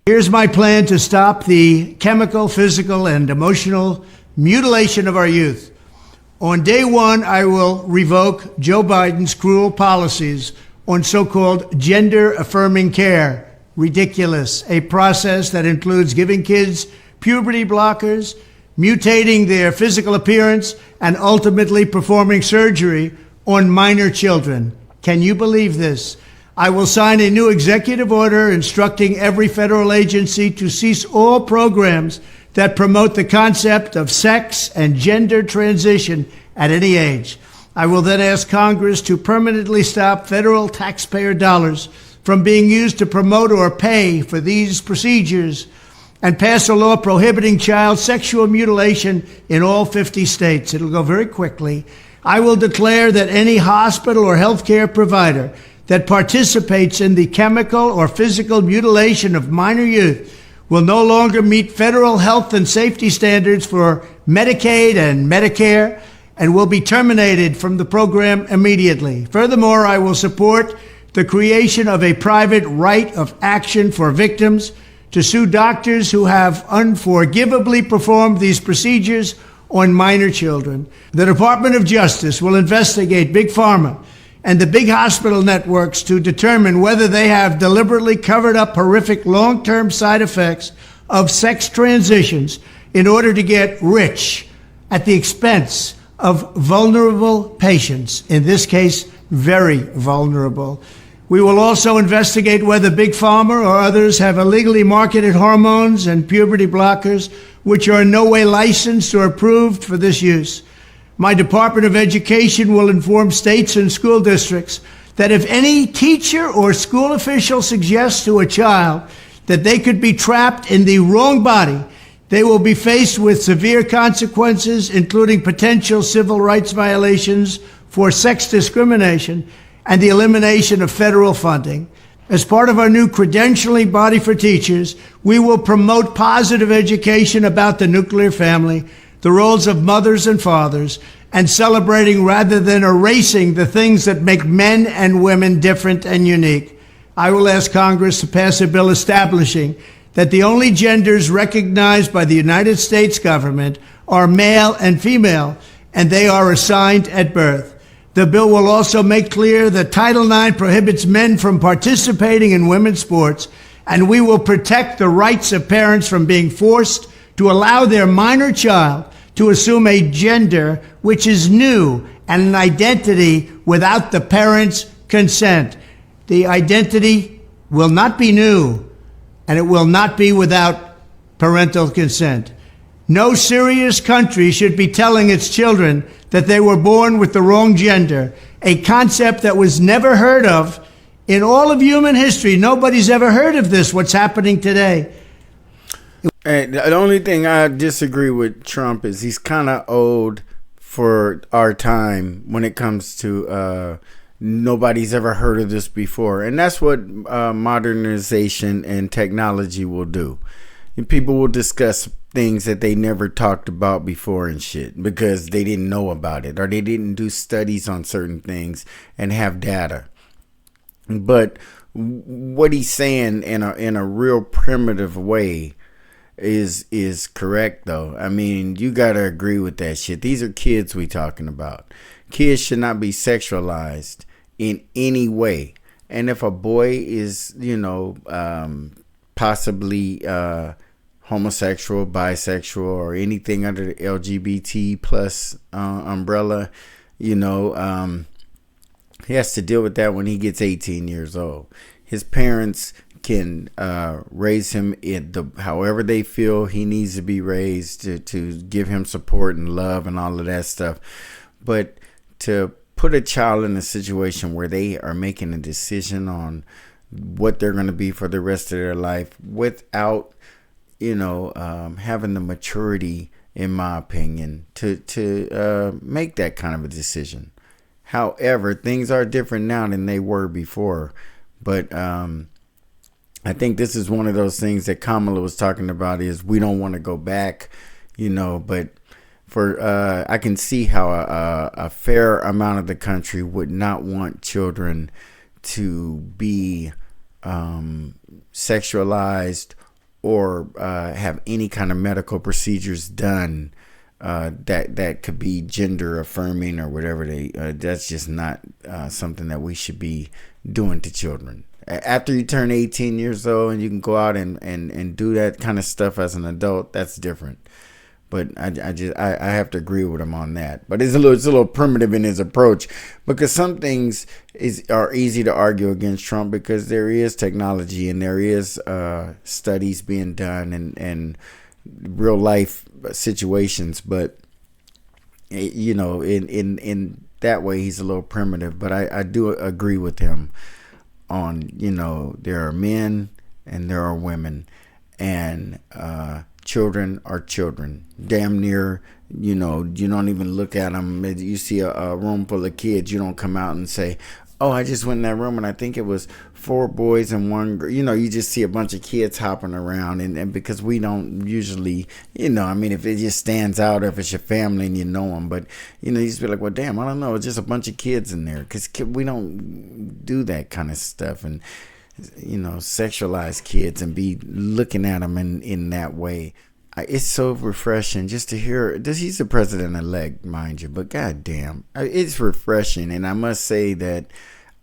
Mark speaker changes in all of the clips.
Speaker 1: Here's my plan to stop the chemical, physical, and emotional mutilation of our youth. On day one, I will revoke Joe Biden's cruel policies on so-called gender-affirming care. Ridiculous. A process that includes giving kids puberty blockers, mutating their physical appearance, and ultimately performing surgery on minor children. Can you believe this? I will sign a new executive order instructing every federal agency to cease all programs that promote the concept of sex and gender transition at any age. I will then ask Congress to permanently stop federal taxpayer dollars from being used to promote or pay for these procedures and pass a law prohibiting child sexual mutilation in all 50 states. It'll go very quickly. I will declare that any hospital or healthcare provider that participates in the chemical or physical mutilation of minor youth will no longer meet federal health and safety standards for Medicaid and Medicare and will be terminated from the program immediately. Furthermore, I will support the creation of a private right of action for victims to sue doctors who have unforgivably performed these procedures on minor children. The Department of Justice will investigate Big Pharma and the big hospital networks to determine whether they have deliberately covered up horrific long-term side effects of sex transitions in order to get rich at the expense of vulnerable patients, in this case, very vulnerable. We will also investigate whether Big Pharma or others have illegally marketed hormones and puberty blockers, which are in no way licensed or approved for this use. My Department of Education will inform states and school districts that if any teacher or school official suggests to a child that they could be trapped in the wrong body, they will be faced with severe consequences, including potential civil rights violations for sex discrimination and the elimination of federal funding. As part of our new credentialing body for teachers, we will promote positive education about the nuclear family, the roles of mothers and fathers, and celebrating rather than erasing the things that make men and women different and unique. I will ask Congress to pass a bill establishing that the only genders recognized by the United States government are male and female, and they are assigned at birth. The bill will also make clear that Title IX prohibits men from participating in women's sports, and we will protect the rights of parents from being forced to allow their minor child to assume a gender which is new and an identity without the parents' consent. The identity will not be new, and it will not be without parental consent. No serious country should be telling its children that they were born with the wrong gender, a concept that was never heard of in all of human history. Nobody's ever heard of this, what's happening today.
Speaker 2: And the only thing I disagree with Trump is he's kind of old for our time when it comes to nobody's ever heard of this before. And that's what modernization and technology will do. And people will discuss things that they never talked about before and shit because they didn't know about it or they didn't do studies on certain things and have data. But what he's saying in a real primitive way is correct, though. I mean, you gotta agree with that shit. These are kids we talking about. Kids should not be sexualized in any way. And if a boy is, possibly homosexual, bisexual, or anything under the LGBT plus umbrella, he has to deal with that when he gets 18 years old. His parents can raise him however they feel he needs to be raised, to give him support and love and all of that stuff. But to put a child in a situation where they are making a decision on what they're going to be for the rest of their life without having the maturity, in my opinion, to make that kind of a decision. However, things are different now than they were before. But I think this is one of those things that Kamala was talking about, is we don't want to go back, but I can see how a fair amount of the country would not want children to be sexualized or have any kind of medical procedures done that could be gender affirming or whatever. That's just not something that we should be doing to children. After you turn 18 years old and you can go out and do that kind of stuff as an adult, that's different. But I have to agree with him on that. But it's a little primitive in his approach, because some things are easy to argue against Trump, because there is technology and there is studies being done and real life situations. But in that way, he's a little primitive. But I do agree with him on, there are men and there are women, and children are children. Damn near, you don't even look at them. You see a room full of kids, you don't come out and say, oh, I just went in that room and I think it was 4 boys and 1 girl. You just see a bunch of kids hopping around, and because we don't usually, if it just stands out, if it's your family and you know them, but you just be like, well, damn, I don't know, it's just a bunch of kids in there, because we don't do that kind of stuff, and sexualize kids and be looking at them in that way. It's so refreshing just to hear this. He's the president-elect, mind you, but goddamn, it's refreshing. And I must say that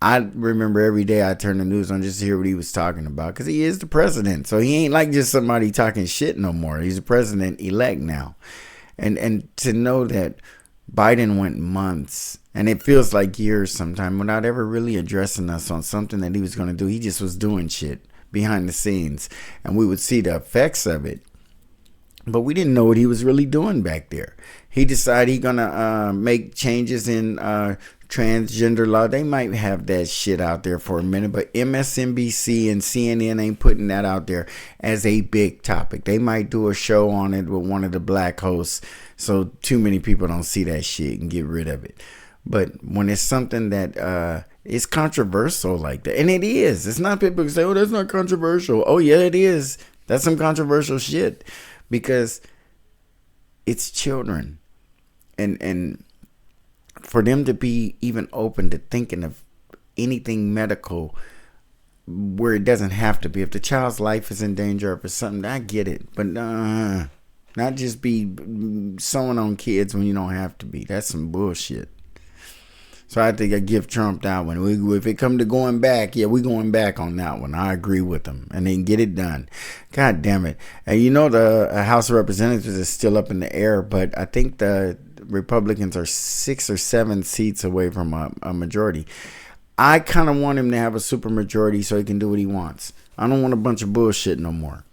Speaker 2: I remember every day I turn the news on just to hear what he was talking about, because he is the president. So he ain't like just somebody talking shit no more. He's the president-elect now. And to know that Biden went months, and it feels like years sometimes, without ever really addressing us on something that he was going to do. He just was doing shit behind the scenes, and we would see the effects of it, but we didn't know what he was really doing back there. He decided he's going to make changes in transgender law. They might have that shit out there for a minute, but MSNBC and CNN ain't putting that out there as a big topic. They might do a show on it with one of the black hosts, so too many people don't see that shit and get rid of it. But when it's something that is controversial like that, and it is, it's not people who say, oh, that's not controversial. Oh, yeah, it is. That's some controversial shit, because it's children. And for them to be even open to thinking of anything medical where it doesn't have to be. If the child's life is in danger, if it's something, I get it. But not just be sewing on kids when you don't have to be. That's some bullshit. So I think I give Trump that one. If it come to going back, yeah, we going back on that one. I agree with him. And then get it done. God damn it. And the House of Representatives is still up in the air, but I think the Republicans are 6 or 7 seats away from a majority. I kind of want him to have a super majority so he can do what he wants. I don't want a bunch of bullshit no more.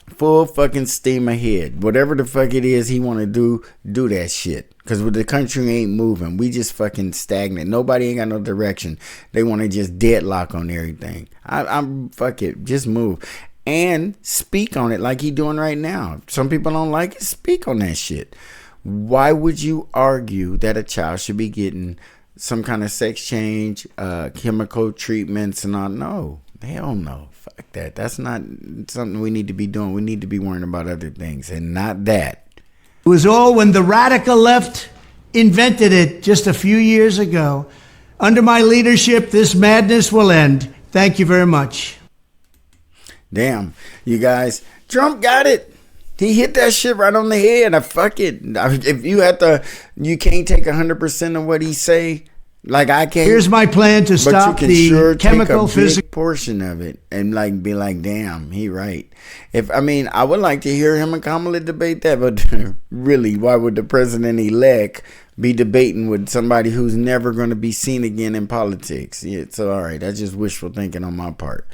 Speaker 2: Full fucking steam ahead. Whatever the fuck it is he want to do that shit. Because the country ain't moving. We just fucking stagnant. Nobody ain't got no direction. They want to just deadlock on everything. I'm fuck it. Just move. And speak on it like he doing right now. Some people don't like it. Speak on that shit. Why would you argue that a child should be getting some kind of sex change, chemical treatments and all? No. Hell no. Fuck that. That's not something we need to be doing. We need to be worrying about other things and not that.
Speaker 1: It was all when the radical left invented it just a few years ago. Under my leadership, this madness will end. Thank you very much.
Speaker 2: Damn, you guys, Trump got it. He hit that shit right on the head. Fuck it. If you can't take 100% of what he say. Like I can't.
Speaker 1: Here's my plan to stop the chemical physical
Speaker 2: portion of it and be like, damn, he right. I would like to hear him and Kamala debate that, but really, why would the president-elect be debating with somebody who's never going to be seen again in politics? Yeah, so all right, that's just wishful thinking on my part.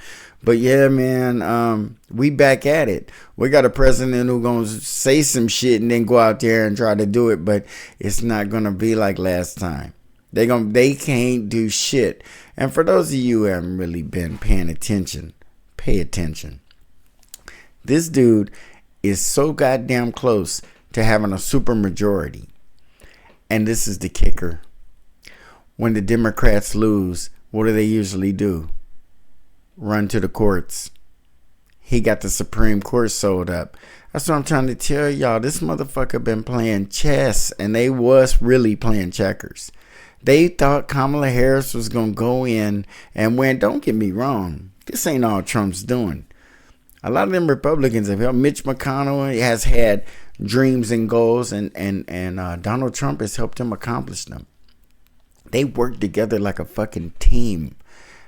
Speaker 2: But yeah, man, we back at it. We got a president who's gonna say some shit and then go out there and try to do it, but it's not gonna be like last time. They can't do shit. And for those of you who haven't really been paying attention, pay attention. This dude is so goddamn close to having a super majority. And this is the kicker. When the Democrats lose, what do they usually do? Run to the courts. He got the Supreme Court sold up. That's what I'm trying to tell y'all. This motherfucker been playing chess, and they was really playing checkers. They thought Kamala Harris was going to go in and win. Don't get me wrong. This ain't all Trump's doing. A lot of them Republicans have helped. Mitch McConnell has had dreams and goals, and Donald Trump has helped him accomplish them. They work together like a fucking team,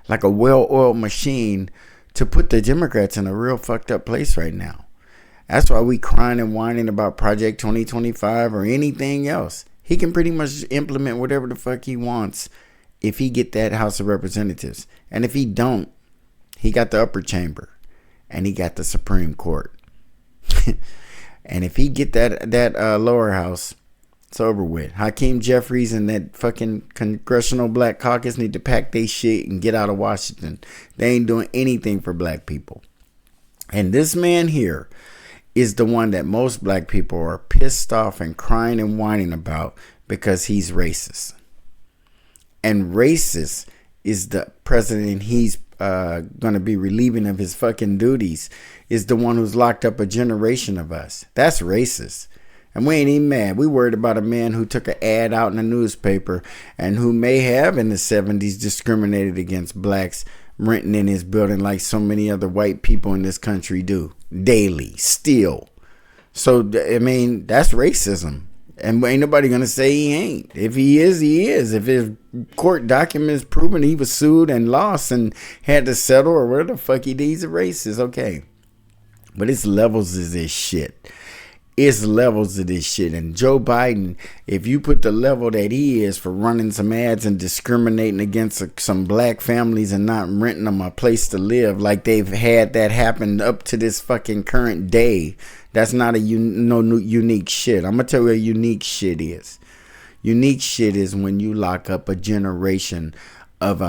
Speaker 2: like a well-oiled machine, to put the Democrats in a real fucked up place right now. That's why we crying and whining about Project 2025 or anything else. He can pretty much implement whatever the fuck he wants if he get that House of Representatives. And if he don't, he got the upper chamber and he got the Supreme Court. And if he get that lower house, it's over with. Hakeem Jeffries and that fucking Congressional Black Caucus need to pack their shit and get out of Washington. They ain't doing anything for black people. And this man here is the one that most black people are pissed off and crying and whining about because he's racist. And racist is the president he's going to be relieving of his fucking duties, is the one who's locked up a generation of us. That's racist. And we ain't even mad. We worried about a man who took an ad out in the newspaper and who may have in the 70s discriminated against blacks renting in his building like so many other white people in this country do daily, still. So, I mean, that's racism. And ain't nobody going to say he ain't. If he is, he is. If his court documents proving he was sued and lost and had to settle or whatever the fuck he did, he's a racist. Okay. But it's levels of this shit. It's levels of this shit. And Joe Biden, if you put the level that he is for running some ads and discriminating against some black families and not renting them a place to live, like they've had that happen up to this fucking current day, that's not a unique shit. I'm going to tell you what unique shit is. Unique shit is when you lock up a generation of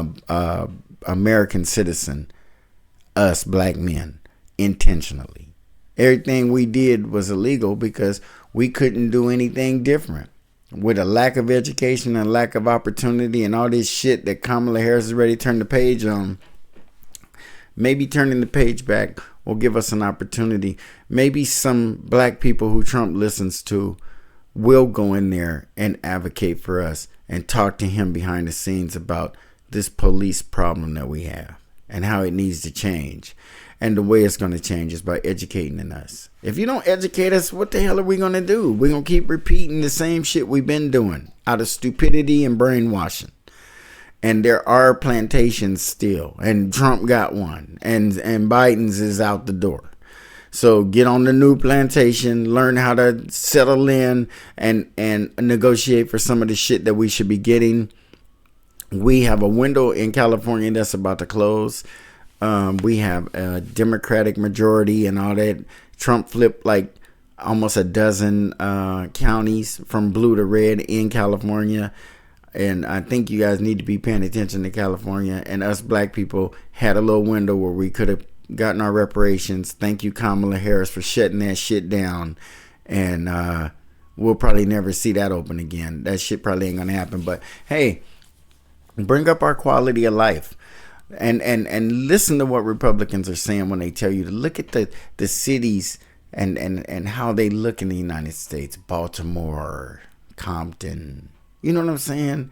Speaker 2: American citizen, us black men, intentionally. Everything we did was illegal because we couldn't do anything different. With a lack of education and lack of opportunity and all this shit that Kamala Harris is ready to turn the page on, maybe turning the page back will give us an opportunity. Maybe some black people who Trump listens to will go in there and advocate for us and talk to him behind the scenes about this police problem that we have and how it needs to change. And the way it's going to change is by educating us. If you don't educate us, what the hell are we going to do? We're going to keep repeating the same shit we've been doing out of stupidity and brainwashing. And there are plantations still. And Trump got one. And Biden's is out the door. So get on the new plantation, learn how to settle in and negotiate for some of the shit that we should be getting. We have a window in California that's about to close. We have a Democratic majority and all that. Trump flipped like almost a dozen counties from blue to red in California. And I think you guys need to be paying attention to California. And us black people had a little window where we could have gotten our reparations. Thank you, Kamala Harris, for shutting that shit down. And we'll probably never see that open again. That shit probably ain't going to happen. But hey, bring up our quality of life. And listen to what Republicans are saying when they tell you to look at the cities and how they look in the United States. Baltimore, Compton. You know what I'm saying?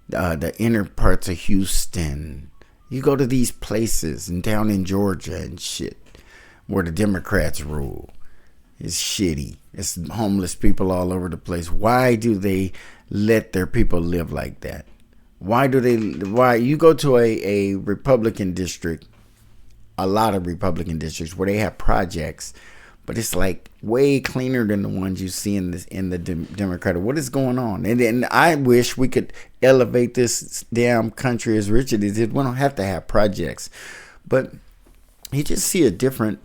Speaker 2: The inner parts of Houston. You go to these places and down in Georgia and shit where the Democrats rule. It's shitty. It's homeless people all over the place. Why do they let their people live like that? Why you go to a Republican district, a lot of Republican districts where they have projects, but it's like way cleaner than the ones you see in the Democratic. What is going on? And I wish we could elevate this damn country as rich as it is. We don't have to have projects, but you just see a different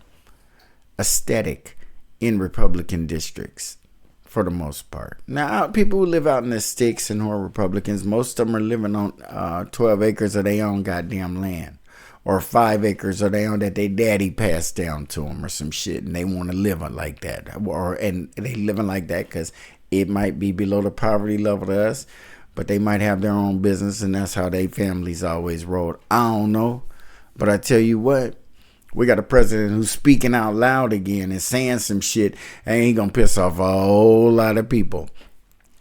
Speaker 2: aesthetic in Republican districts. For the most part. Now, people who live out in the sticks and who are Republicans, most of them are living on 12 acres of their own goddamn land. Or 5 acres of their own that their daddy passed down to them or some shit. And they want to live like that. And they living like that because it might be below the poverty level to us. But they might have their own business and that's how their families always rolled. I don't know. But I tell you what. We got a president who's speaking out loud again and saying some shit and he gonna piss off a whole lot of people.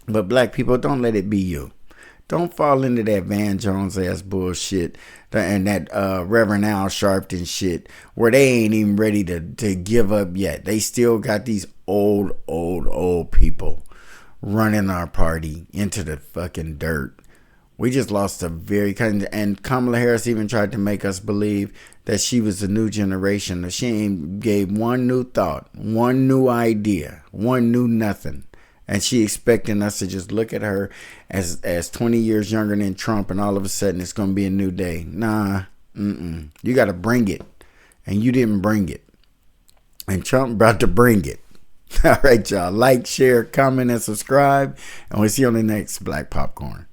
Speaker 2: But black people, don't let it be you. Don't fall into that Van Jones ass bullshit and that Reverend Al Sharpton shit where they ain't even ready to give up yet. They still got these old people running our party into the fucking dirt. We just lost a very kind, and Kamala Harris even tried to make us believe that she was a new generation. She ain't gave one new thought, one new idea, one new nothing. And she expecting us to just look at her as 20 years younger than Trump, and all of a sudden it's going to be a new day. Nah, you got to bring it. And you didn't bring it. And Trump about to bring it. All right, y'all. Like, share, comment, and subscribe. And we'll see you on the next Black Popcorn.